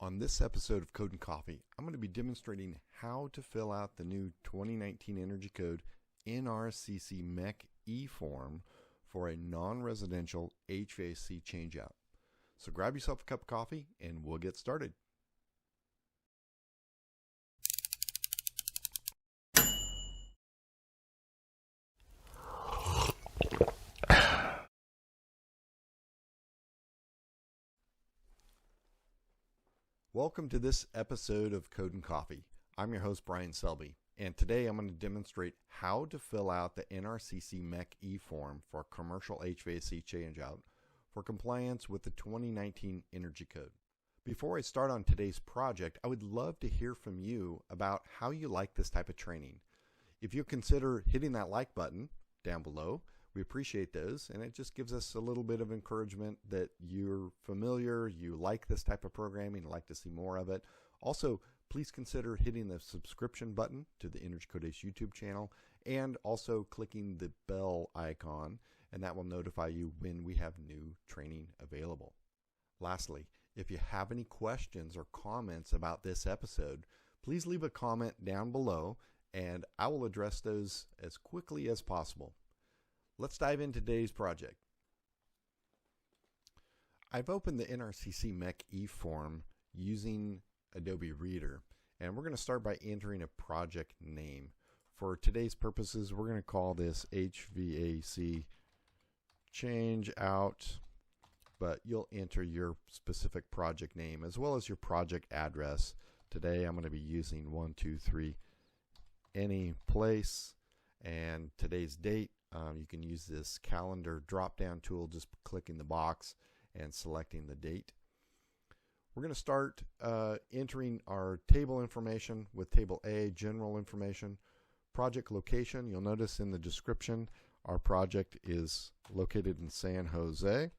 On this episode of Code and Coffee, I'm going to be demonstrating how to fill out the new 2019 Energy Code NRCC-MCH-E form for a non-residential HVAC changeout. So grab yourself a cup of coffee and we'll get started. Welcome to this episode of Code and Coffee. I'm your host, Brian Selby, and today I'm going to demonstrate how to fill out the NRCC-MCH-E form for a commercial HVAC changeout for compliance with the 2019 Energy Code. Before I start on today's project, I would love to hear from you about how you like this type of training. If you consider hitting that like button down below, we appreciate those, and it just gives us a little bit of encouragement that you're familiar, you like this type of programming, like to see more of it. Also, please consider hitting the subscription button to the Energy Code Ace YouTube channel and also clicking the bell icon, and that will notify you when we have new training available. Lastly, if you have any questions or comments about this episode, please leave a comment down below and I will address those as quickly as possible. Let's dive into today's project. I've opened the NRCC-MCH-E form using Adobe Reader, and we're going to start by entering a project name. For today's purposes, we're going to call this HVAC changeout, but you'll enter your specific project name as well as your project address. Today I'm going to be using 123 any place, and today's date. You can use this calendar drop-down tool, just clicking the box and selecting the date. We're going to start entering our table information with table A, general information. Project location, you'll notice in the description our project is located in San Jose.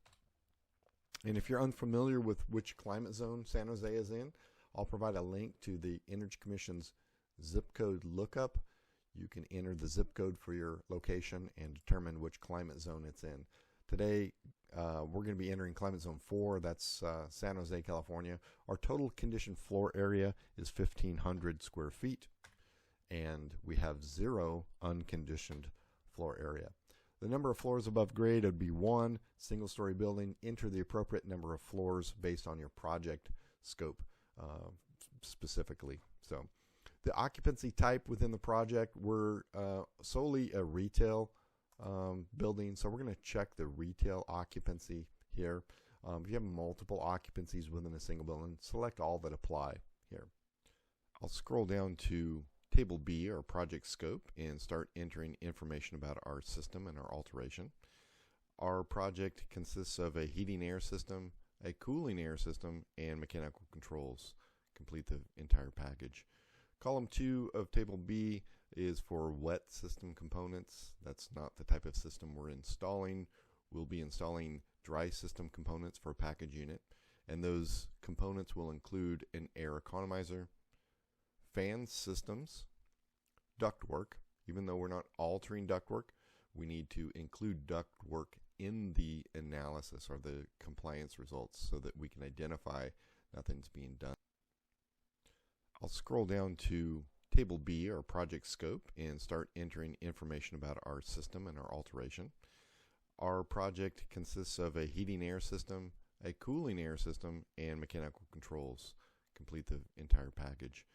And if you're unfamiliar with which climate zone San Jose is in, I'll provide a link to the Energy Commission's zip code lookup. You can enter the zip code for your location and determine which climate zone it's in. Today, we're going to be entering climate zone 4. That's San Jose, California. Our total conditioned floor area is 1,500 square feet, and we have 0 unconditioned floor area. The number of floors above grade would be 1. Single-story building. Enter the appropriate number of floors based on your project scope specifically. So, the occupancy type within the project, we're solely a retail building, so we're going to check the retail occupancy here. If you have multiple occupancies within a single building, select all that apply here. I'll scroll down to table B, our project scope, and start entering information about our system and our alteration. Our project consists of a heating air system, a cooling air system, and mechanical controls. Complete the entire package. Column 2 of table B is for wet system components. That's not the type of system we're installing. We'll be installing dry system components for a package unit, and those components will include an air economizer, fan systems, ductwork. Even though we're not altering ductwork, we need to include ductwork in the analysis or the compliance results so that we can identify nothing's being done. I'll scroll down to table B, our project scope, and start entering information about our system and our alteration. Our project consists of a heating air system, a cooling air system, and mechanical controls. Complete the entire package.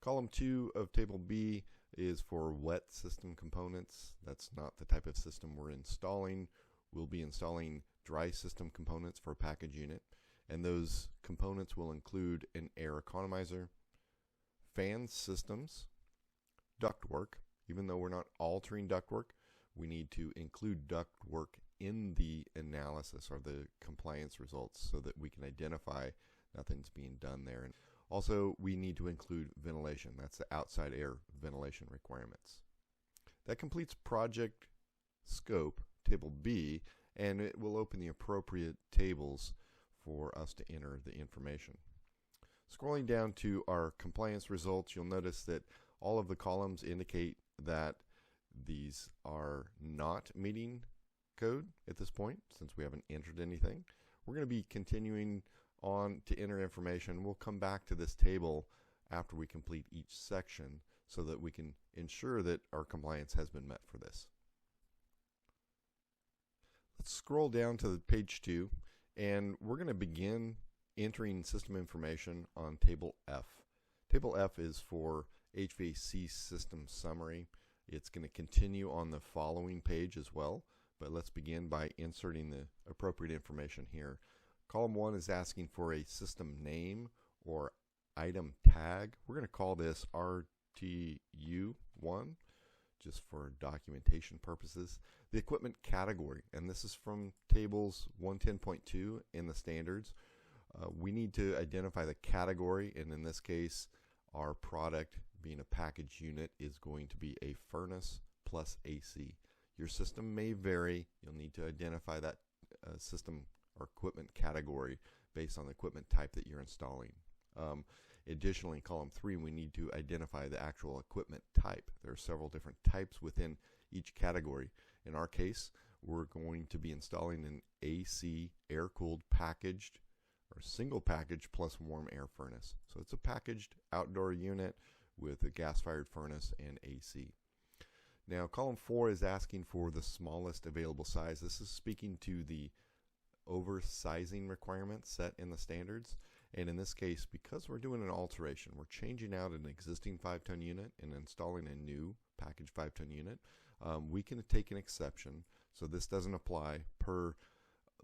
Column 2 of table B is for wet system components. That's not the type of system we're installing. We'll be installing dry system components for a package unit, and those components will include an air economizer, fan systems, ductwork. Even though we're not altering ductwork, we need to include ductwork in the analysis or the compliance results so that we can identify nothing's being done there. And also, we need to include ventilation. That's the outside air ventilation requirements. That completes project scope, table B, and it will open the appropriate tables for us to enter the information. Scrolling down to our compliance results, you'll notice that all of the columns indicate that these are not meeting code at this point since we haven't entered anything. We're going to be continuing on to enter information. We'll come back to this table after we complete each section so that we can ensure that our compliance has been met for this. Let's scroll down to page 2, and we're going to begin entering system information on Table F. Table F is for HVAC system summary. It's going to continue on the following page as well, but let's begin by inserting the appropriate information here. Column 1 is asking for a system name or item tag. We're going to call this RTU1 just for documentation purposes. The equipment category, and this is from tables 110.2 in the standards. We need to identify the category, and in this case our product, being a package unit, is going to be a furnace plus AC. Your system may vary. You'll need to identify that system or equipment category based on the equipment type that you're installing. Additionally, in column 3, we need to identify the actual equipment type. There are several different types within each category. In our case, we're going to be installing an AC air-cooled packaged or single package plus warm air furnace. So it's a packaged outdoor unit with a gas-fired furnace and AC. Now, column 4 is asking for the smallest available size. This is speaking to the oversizing requirements set in the standards. And in this case, because we're doing an alteration, we're changing out an existing 5-ton unit and installing a new packaged 5-ton unit, we can take an exception. So this doesn't apply per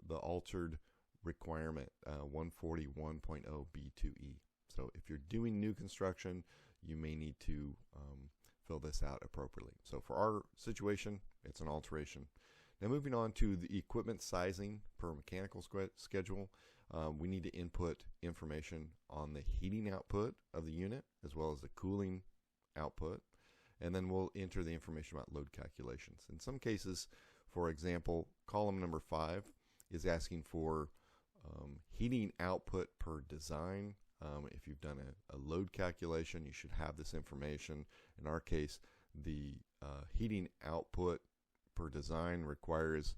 the altered requirement 141.0B2E. So if you're doing new construction, you may need to fill this out appropriately. So for our situation, it's an alteration. Now moving on to the equipment sizing per mechanical schedule, we need to input information on the heating output of the unit as well as the cooling output, and then we'll enter the information about load calculations. In some cases, for example, column number 5 is asking for heating output per design. If you've done a load calculation, you should have this information. In our case, the heating output per design requires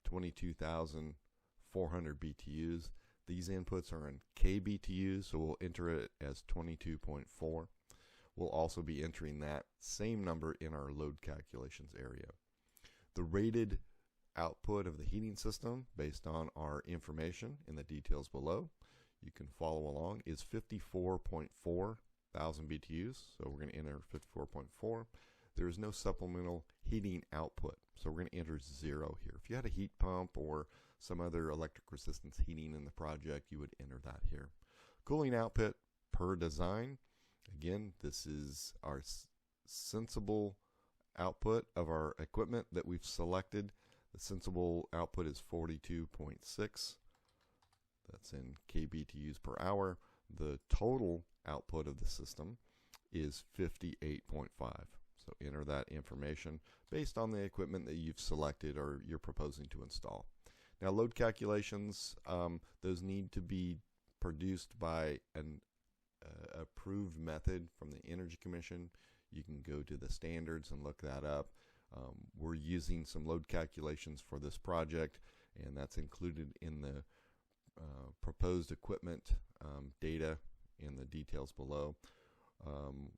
22,400 BTUs. These inputs are in kBTUs, so we'll enter it as 22.4. We'll also be entering that same number in our load calculations area. The rated output of the heating system, based on our information in the details below, you can follow along, is 54.4 thousand BTUs. So we're going to enter 54.4. There is no supplemental heating output, so we're going to enter 0 here. If you had a heat pump or some other electric resistance heating in the project, you would enter that here. Cooling output per design, again, this is our sensible output of our equipment that we've selected. The sensible output is 42.6. That's in kBTUs per hour. The total output of the system is 58.5. So enter that information based on the equipment that you've selected or you're proposing to install. Now, load calculations, those need to be produced by an approved method from the Energy Commission. You can go to the standards and look that up. We're using some load calculations for this project, and that's included in the proposed equipment data in the details below.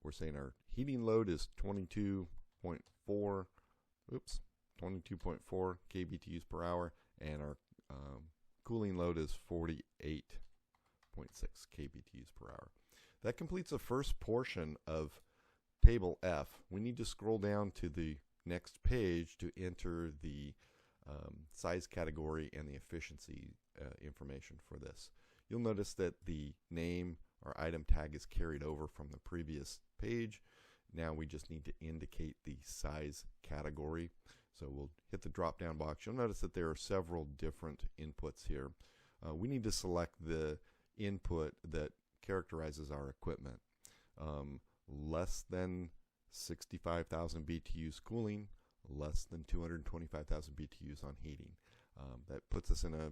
We're saying our heating load is 22.4 kBTUs per hour, and our cooling load is 48.6 kBTUs per hour. That completes the first portion of Table F. We need to scroll down to the next page to enter the size category and the efficiency information for this. You'll notice that the name or item tag is carried over from the previous page. Now we just need to indicate the size category. So we'll hit the drop down box. You'll notice that there are several different inputs here. We need to select the input that characterizes our equipment. Less than 65,000 BTUs cooling, less than 225,000 BTUs on heating. That puts us in a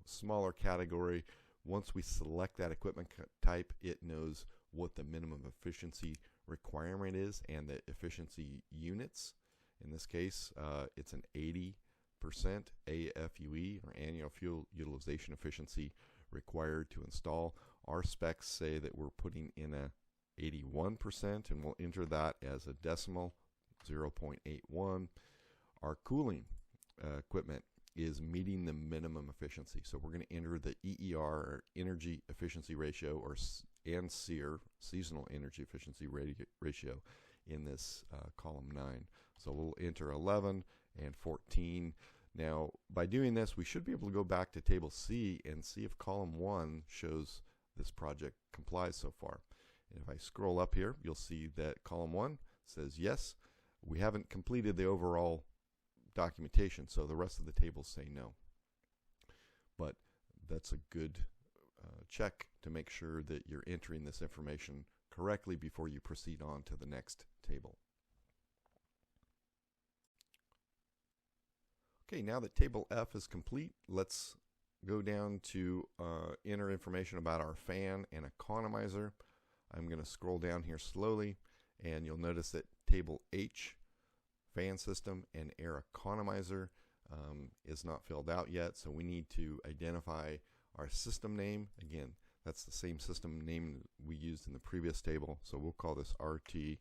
smaller category. Once we select that equipment type, it knows what the minimum efficiency requirement is and the efficiency units. In this case, it's an 80% AFUE or annual fuel utilization efficiency required to install. Our specs say that we're putting in a 81%, and we'll enter that as a decimal, 0.81. Our cooling equipment is meeting the minimum efficiency, so we're going to enter the EER, or energy efficiency ratio, or and SEER, seasonal energy efficiency ratio, in this column 9. So we'll enter 11 and 14. Now, by doing this, we should be able to go back to table C and see if column 1 shows this project complies so far. And if I scroll up here, you'll see that column 1 says yes. We haven't completed the overall documentation, so the rest of the tables say no. But that's a good check to make sure that you're entering this information correctly before you proceed on to the next table. Okay, now that table F is complete, let's go down to enter information about our fan and economizer. I'm going to scroll down here slowly, and you'll notice that table H, fan system and air economizer, is not filled out yet, so we need to identify our system name. Again, that's the same system name we used in the previous table, so we'll call this RTU1.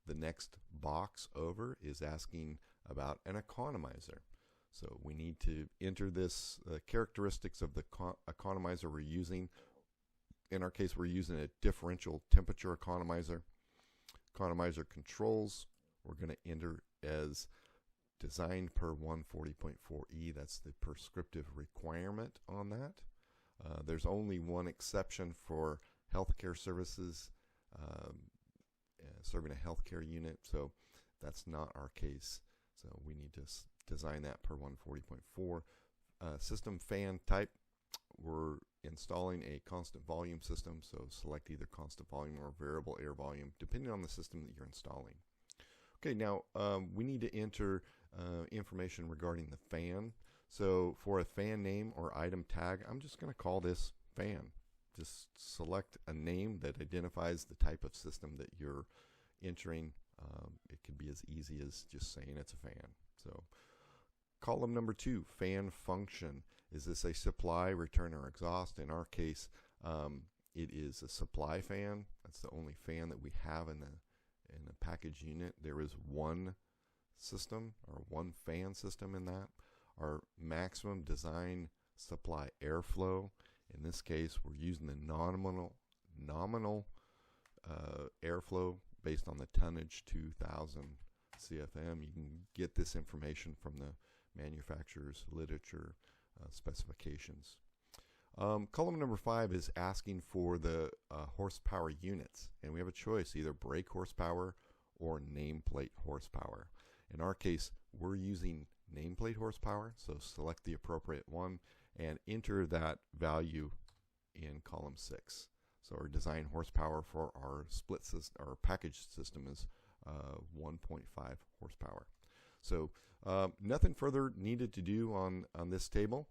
The next box over is asking about an economizer. So we need to enter this characteristics of the economizer we're using. In our case, we're using a differential temperature economizer. Economizer controls, we're going to enter as designed per 140.4E. That's the prescriptive requirement on that. There's only one exception for healthcare services, serving a healthcare unit, so that's not our case. So we need to design that per 140.4. System fan type, we're installing a constant volume system, so select either constant volume or variable air volume, depending on the system that you're installing. Okay, now we need to enter information regarding the fan. So for a fan name or item tag, I'm just going to call this fan. Just select a name that identifies the type of system that you're entering. It could be as easy as just saying it's a fan. So column number 2, fan function. Is this a supply, return, or exhaust? In our case, it is a supply fan. That's the only fan that we have in the package unit. There is one system, or one fan system in that. Our maximum design supply airflow. In this case, we're using the nominal airflow based on the tonnage, 2,000 CFM. You can get this information from the manufacturer's literature specifications. Column number 5 is asking for the horsepower units, and we have a choice, either brake horsepower or nameplate horsepower. In our case, we're using nameplate horsepower, so select the appropriate one and enter that value in column 6. So our design horsepower for our split system, our package system, is 1.5 horsepower. So nothing further needed to do on this table.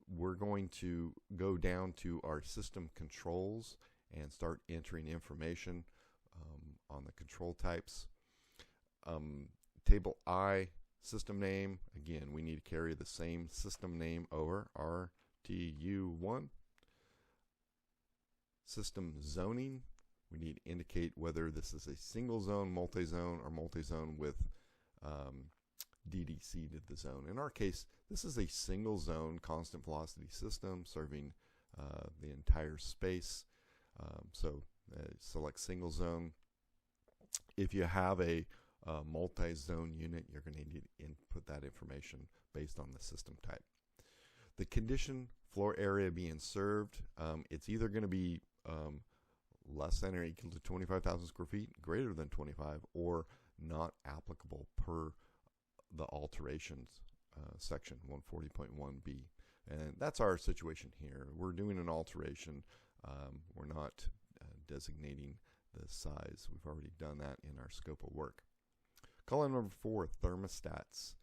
We're going to go down to our system controls and start entering information on the control types. Table I, system name. Again, we need to carry the same system name over, RTU1. System zoning, we need to indicate whether this is a single zone, multi-zone, or multi-zone with DDC to the zone. In our case, this is a single zone constant velocity system serving the entire space. So select single zone. If you have a multi-zone unit, you're going to need to input that information based on the system type. The condition floor area being served, it's either going to be less than or equal to 25,000 square feet, greater than 25, or not applicable per the alterations section 140.1b. And that's our situation here. We're doing an alteration. We're not designating the size. We've already done that in our scope of work. Column number 4, thermostats.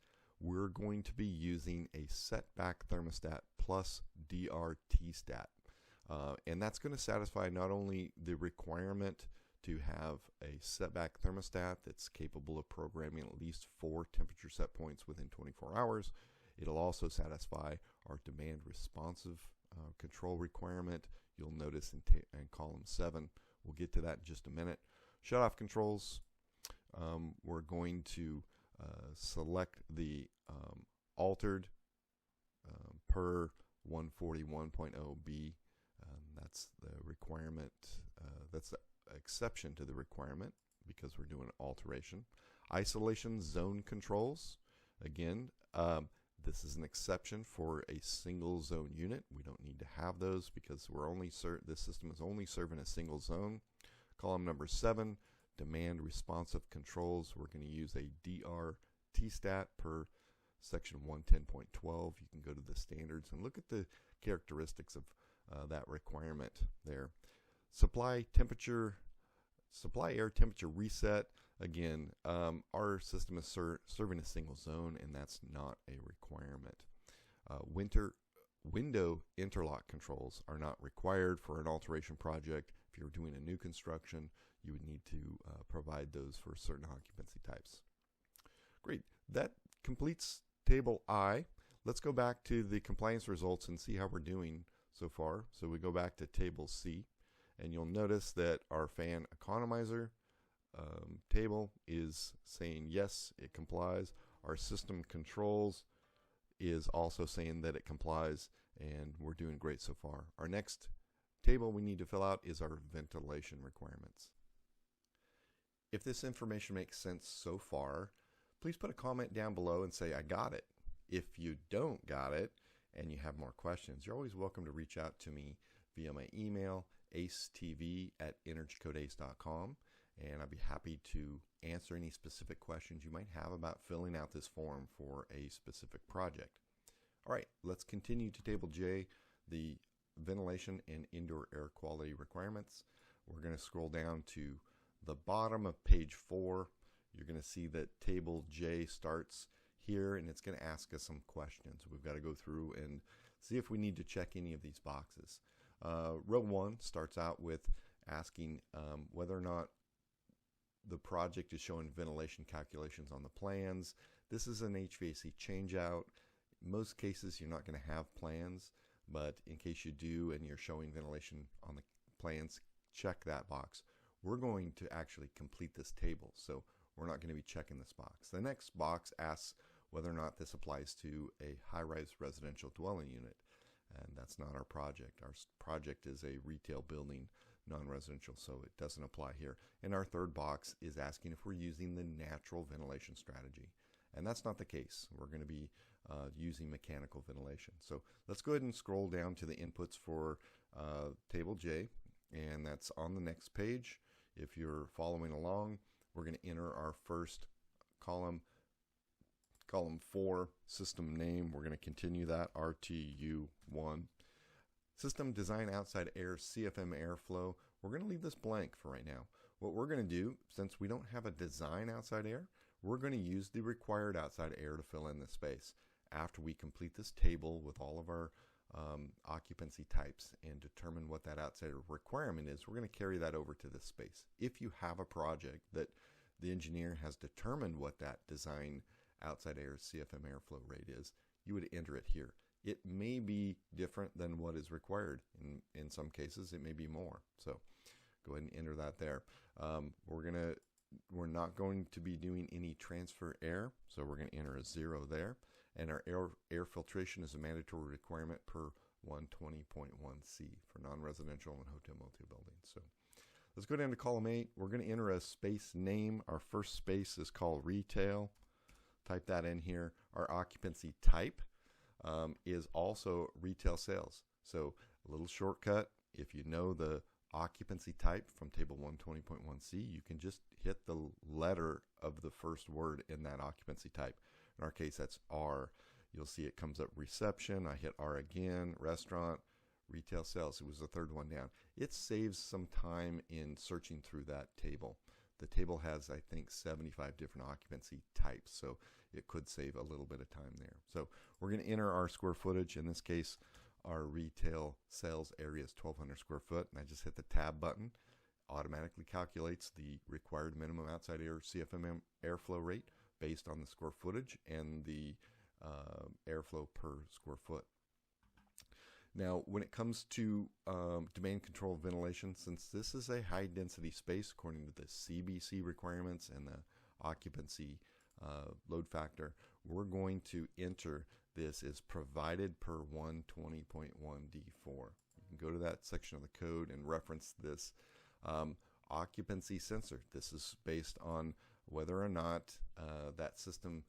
We're going to be using a setback thermostat plus DRT stat. And that's going to satisfy not only the requirement to have a setback thermostat that's capable of programming at least 4 temperature set points within 24 hours, it'll also satisfy our demand responsive control requirement. You'll notice in column 7. We'll get to that in just a minute. Shut-off controls. We're going to select the altered per 141.0b. That's the requirement. That's the exception to the requirement because we're doing alteration. Isolation zone controls. Again, this is an exception for a single zone unit. We don't need to have those because we're only this system is only serving a single zone. Column number 7, demand responsive controls. We're going to use a DR T-stat per section 110.12. You can go to the standards and look at the characteristics of that requirement there. Supply air temperature reset. Again, our system is serving a single zone, and that's not a requirement. Window interlock controls are not required for an alteration project. If you're doing a new construction, you would need to provide those for certain occupancy types. Great. That completes Table I. Let's go back to the compliance results and see how we're doing so far. So we go back to Table C, and you'll notice that our fan economizer table is saying yes, it complies. Our system controls is also saying that it complies, and we're doing great so far. Our next table we need to fill out is our ventilation requirements. If this information makes sense so far, please put a comment down below and say I got it. If you don't got it and you have more questions, you're always welcome to reach out to me via my email, acetv@energycodeace.com, and I'd be happy to answer any specific questions you might have about filling out this form for a specific project. All right, let's continue to Table J, the ventilation and indoor air quality requirements. We're going to scroll down to the bottom of page 4. You're going to see that Table J starts here, and it's going to ask us some questions. We've got to go through and see if we need to check any of these boxes. Row 1 starts out with asking whether or not the project is showing ventilation calculations on the plans. This is an HVAC changeout. In most cases, you're not going to have plans, but in case you do and you're showing ventilation on the plans, check that box. We're going to actually complete this table, so we're not going to be checking this box. The next box asks whether or not this applies to a high-rise residential dwelling unit, and that's not our project. Our project is a retail building, non-residential, so it doesn't apply here. And our third box is asking if we're using the natural ventilation strategy, and that's not the case. We're going to be using mechanical ventilation. So let's go ahead and scroll down to the inputs for Table J, and that's on the next page. If you're following along, we're going to enter our first column, column 4, system name. We're going to continue that, RTU1. System design outside air, CFM airflow. We're going to leave this blank for right now. What we're going to do, since we don't have a design outside air, we're going to use the required outside air to fill in the space. After we complete this table with all of our occupancy types and determine what that outside requirement is, we're going to carry that over to this space. If you have a project that the engineer has determined what that design outside air CFM airflow rate is, you would enter it here. It may be different than what is required. In some cases, it may be more. So go ahead and enter that there. We're not going to be doing any transfer air, so we're going to enter a 0 there. And our air filtration is a mandatory requirement per 120.1c for non-residential and hotel motel buildings. So let's go down to column 8. We're going to enter a space name. Our first space is called retail. Type that in here. Our occupancy type is also retail sales. So a little shortcut, if you know the occupancy type from table 120.1c, you can just hit the letter of the first word in that occupancy type. In our case, that's R. You'll see it comes up reception. I hit R again, restaurant, retail sales. It was the third one down. It saves some time in searching through that table. The table has, I think, 75 different occupancy types, so it could save a little bit of time there. So we're going to enter our square footage. In this case, our retail sales area is 1,200 square foot, and I just hit the tab button. Automatically calculates the required minimum outside air CFM airflow rate based on the square footage and the airflow per square foot. Now, when it comes to demand control ventilation, since this is a high density space according to the CBC requirements and the occupancy load factor, we're going to enter this as provided per 120.1D4. You can go to that section of the code and reference this. Occupancy sensor. This is based on whether or not that system,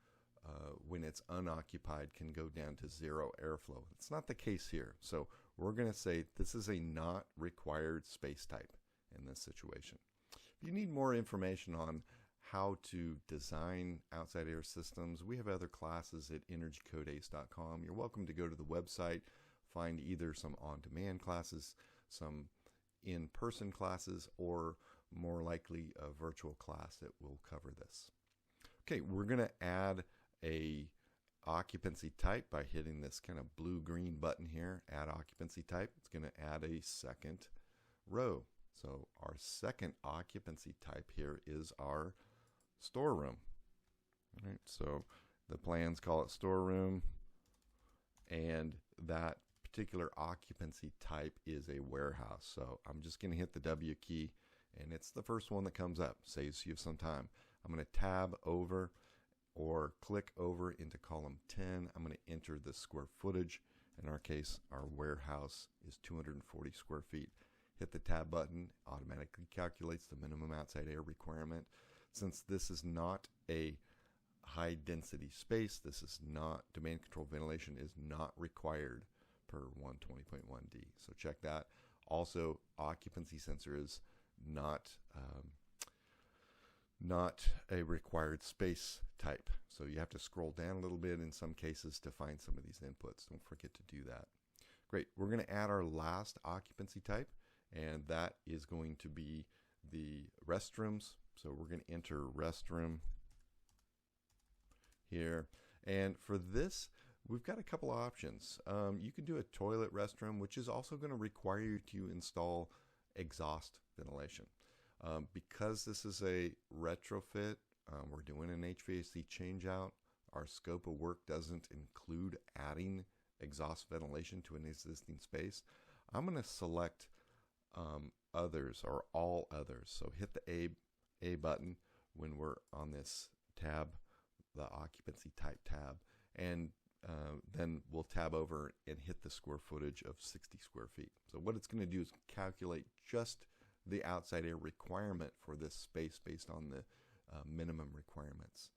when it's unoccupied, can go down to zero airflow. It's not the case here. So we're going to say this is a not required space type in this situation. If you need more information on how to design outside air systems, we have other classes at energycodeace.com. You're welcome to go to the website, find either some on-demand classes, some in-person classes, or more likely a virtual class that will cover this. Okay, we're going to add a occupancy type by hitting this kind of blue-green button here, add occupancy type. It's going to add a second row. So our second occupancy type here is our storeroom. All right, so the plans call it storeroom, and that particular occupancy type is a warehouse. So I'm just going to hit the W key, and it's the first one that comes up. Saves you some time. I'm going to tab over or click over into column 10. I'm going to enter the square footage. In our case, our warehouse is 240 square feet. Hit the tab button, automatically calculates the minimum outside air requirement. Since this is not a high density space, this is not, demand control ventilation is not required per 120.1D. So check that. Also, occupancy sensor is not a required space type. So you have to scroll down a little bit in some cases to find some of these inputs. Don't forget to do that. Great. We're going to add our last occupancy type, and that is going to be the restrooms. So we're going to enter restroom here. And for this, we've got a couple of options. You can do a toilet restroom, which is also going to require you to install exhaust ventilation. Because this is a retrofit, we're doing an HVAC changeout. Our scope of work doesn't include adding exhaust ventilation to an existing space. I'm going to select others or all others. So hit the A button when we're on this tab, the occupancy type tab, and then we'll tab over and hit the square footage of 60 square feet. So what it's going to do is calculate just the outside air requirement for this space based on the minimum requirements.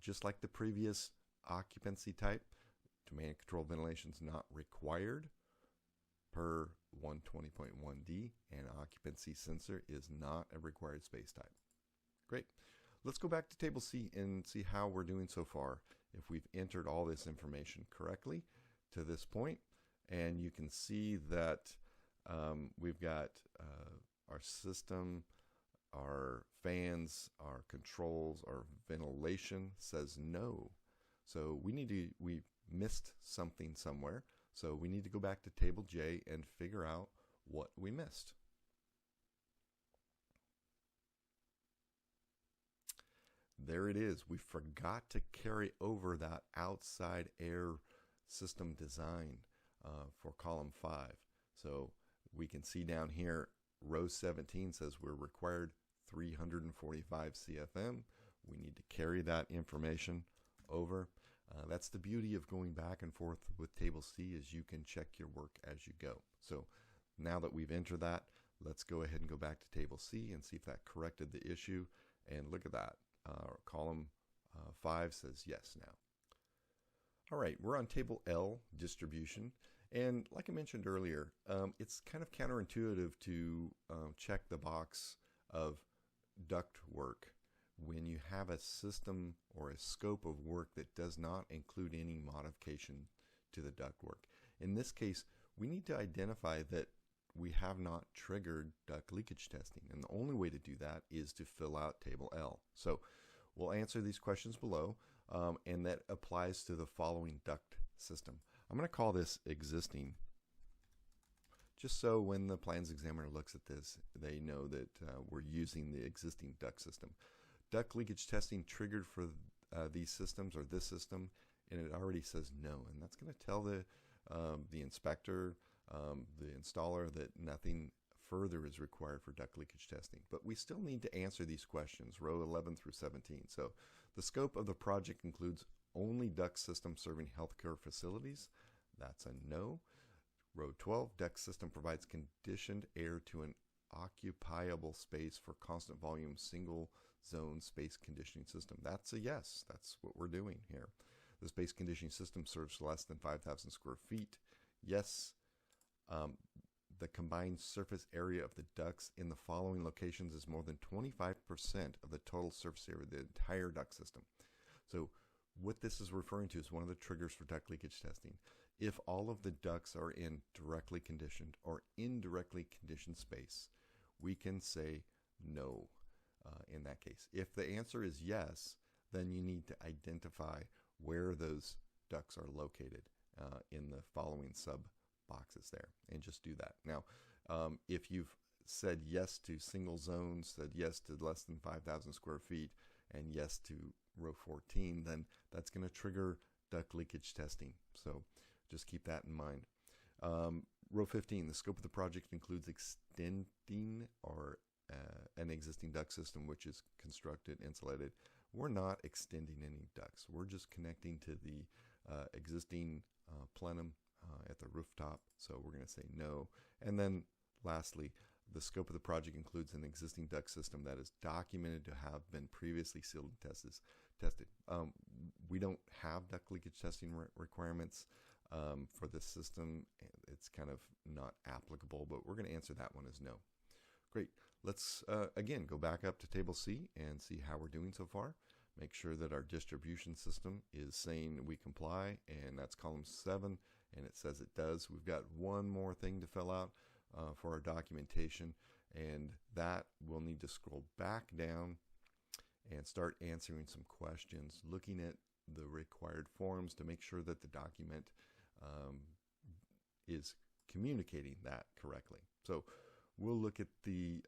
Just like the previous occupancy type, demand control ventilation is not required per 120.1D, and occupancy sensor is not a required space type. Great. Let's go back to table C and see how we're doing so far. If we've entered all this information correctly to this point, and you can see that we've got our system, our fans, our controls, our ventilation says no. So we missed something somewhere. So we need to go back to table J and figure out what we missed. There it is. We forgot to carry over that outside air system design for column 5. So we can see down here, row 17 says we're required 345 CFM. We need to carry that information over. That's the beauty of going back and forth with table C, is you can check your work as you go. So now that we've entered that, let's go ahead and go back to table C and see if that corrected the issue. And look at that. Column 5 says yes now. All right, we're on table L, distribution. And like I mentioned earlier, it's kind of counterintuitive to check the box of duct work when you have a system or a scope of work that does not include any modification to the ductwork. In this case, we need to identify that we have not triggered duct leakage testing, and the only way to do that is to fill out table L. So we'll answer these questions below, and that applies to the following duct system. I'm going to call this existing, just so when the plans examiner looks at this, they know that we're using the existing duct system. Duct leakage testing triggered for these systems or this system, and it already says no, and that's going to tell the inspector the installer that nothing further is required for duct leakage testing. But we still need to answer these questions, row 11 through 17. So the scope of the project includes only duct systems serving healthcare facilities. That's a no. Row 12, duct system provides conditioned air to an occupiable space for constant volume single zone space conditioning system. That's a yes. That's what we're doing here. The space conditioning system serves less than 5,000 square feet. Yes. The combined surface area of the ducts in the following locations is more than 25% of the total surface area of the entire duct system. So what this is referring to is one of the triggers for duct leakage testing. If all of the ducts are in directly conditioned or indirectly conditioned space, we can say no in that case. If the answer is yes, then you need to identify where those ducts are located in the following sub boxes there, and just do that. Now, if you've said yes to single zones, said yes to less than 5,000 square feet, and yes to row 14, then that's going to trigger duct leakage testing. So just keep that in mind. Row 15, the scope of the project includes extending or an existing duct system which is constructed, insulated. We're not extending any ducts. We're just connecting to the existing plenum at the rooftop. So we're going to say no. And then lastly, the scope of the project includes an existing duct system that is documented to have been previously sealed and tested. We don't have duct leakage testing requirements for this system. It's kind of not applicable, but we're going to answer that one as no. Great. Let's again go back up to table C and see how we're doing so far. Make sure that our distribution system is saying we comply, and that's column 7, and it says it does. We've got one more thing to fill out for our documentation, and that we'll need to scroll back down and start answering some questions, looking at the required forms to make sure that the document is communicating that correctly. So we'll look at the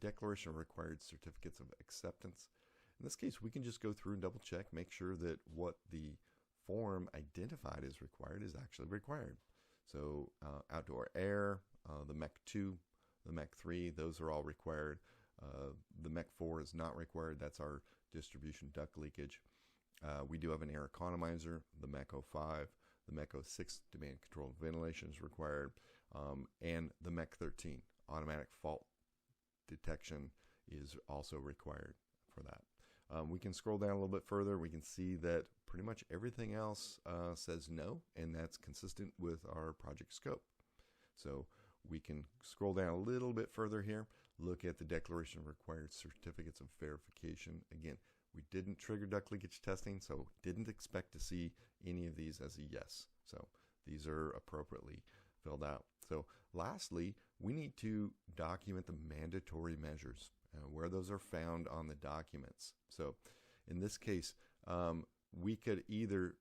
declaration of required certificates of acceptance. In this case, we can just go through and double check, make sure that what the form identified as required is actually required. So outdoor air, the MEC2, the MEC3, those are all required. The MEC4 is not required. That's our distribution duct leakage. We do have an air economizer, the MEC05, the MEC06, demand controlled ventilation is required, and the MEC13, automatic fault detection, is also required for that. We can scroll down a little bit further. We can see that pretty much everything else says no, and that's consistent with our project scope. So we can scroll down a little bit further here, look at the declaration of required certificates of verification. Again, we didn't trigger duct leakage testing, so didn't expect to see any of these as a yes. So these are appropriately filled out. So lastly, we need to document the mandatory measures, where those are found on the documents. So in this case, we could either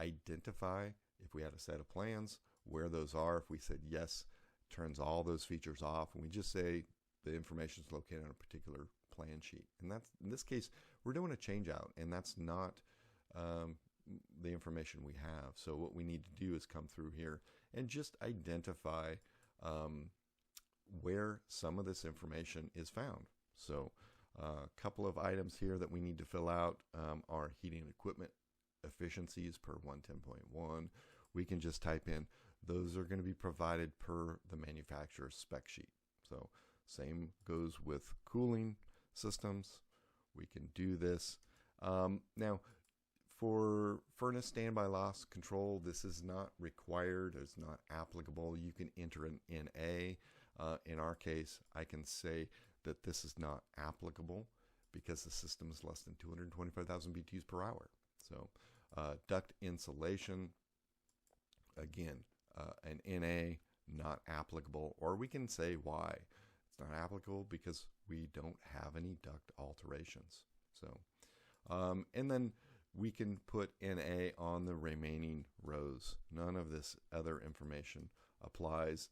identify, if we had a set of plans, where those are. If we said yes, turns all those features off, and we just say the information is located on a particular plan sheet. And that's, in this case, we're doing a change out, and that's not the information we have. So what we need to do is come through here and just identify where some of this information is found. So a couple of items here that we need to fill out are heating equipment efficiencies per 110.1. We can just type in, those are going to be provided per the manufacturer's spec sheet. So same goes with cooling systems. We can do this. Now, for furnace standby loss control, this is not required. It's not applicable. You can enter an NA. In our case, I can say that this is not applicable because the system is less than 225,000 BTUs per hour. So duct insulation, again, an NA, not applicable. Or we can say why. It's not applicable because we don't have any duct alterations. So, and then we can put NA on the remaining rows. None of this other information applies.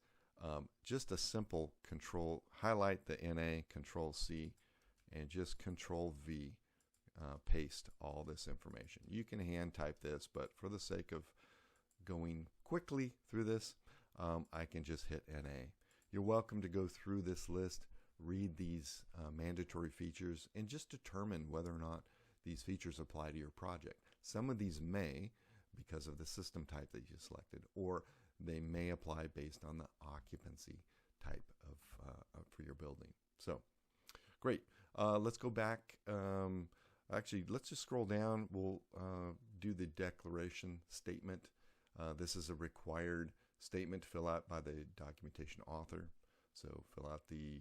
Just a simple control, highlight the NA, control C, and just control V, paste all this information. You can hand type this, but for the sake of going quickly through this, I can just hit NA. You're welcome to go through this list, read these mandatory features, and just determine whether or not these features apply to your project. Some of these may, because of the system type that you selected, or they may apply based on the occupancy type of for your building. So, great. Let's go back. Actually, let's just scroll down. We'll do the declaration statement. This is a required statement to fill out by the documentation author. So fill out the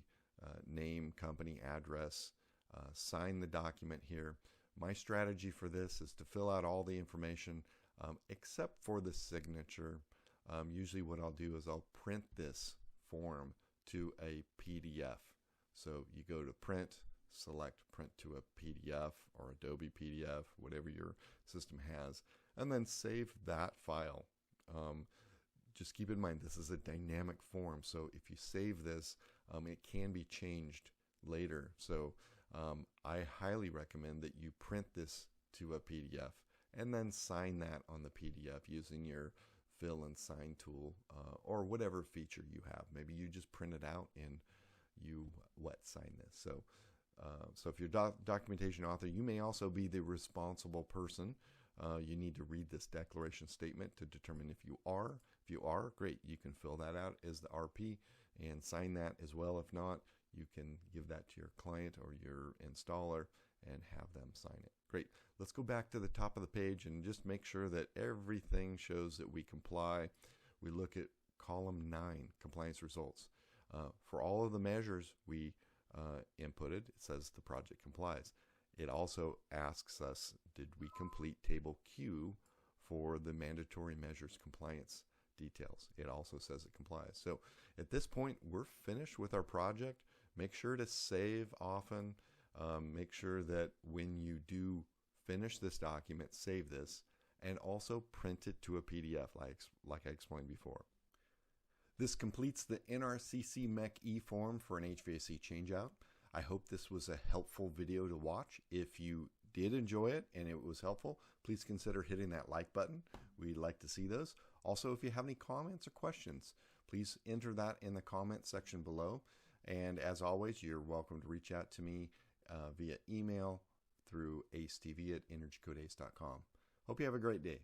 name, company, address, sign the document here. My strategy for this is to fill out all the information except for the signature. Usually what I'll do is I'll print this form to a PDF. So you go to print, select print to a PDF or Adobe PDF, whatever your system has, and then save that file. Just keep in mind this is a dynamic form, so if you save this, it can be changed later. So I highly recommend that you print this to a PDF and then sign that on the PDF using your fill and sign tool or whatever feature you have. Maybe you just print it out and you wet sign this. So if you're documentation author, you may also be the responsible person. You need to read this declaration statement to determine if you are. If you are, great, you can fill that out as the RP and sign that as well. If not, you can give that to your client or your installer and have them sign it. Great. Let's go back to the top of the page and just make sure that everything shows that we comply. We look at column 9, compliance results. For all of the measures we inputted, it says the project complies. It also asks us, did we complete table Q for the mandatory measures compliance details? It also says it complies. So at this point, we're finished with our project. Make sure to save often. Make sure that when you do finish this document, save this, and also print it to a PDF like I explained before. This completes the NRCC-MCH-E form for an HVAC changeout. I hope this was a helpful video to watch. If you did enjoy it and it was helpful, please consider hitting that like button. We'd like to see those. Also, if you have any comments or questions, please enter that in the comment section below. And as always, you're welcome to reach out to me via email through AceTV at energycodeace.com. Hope you have a great day.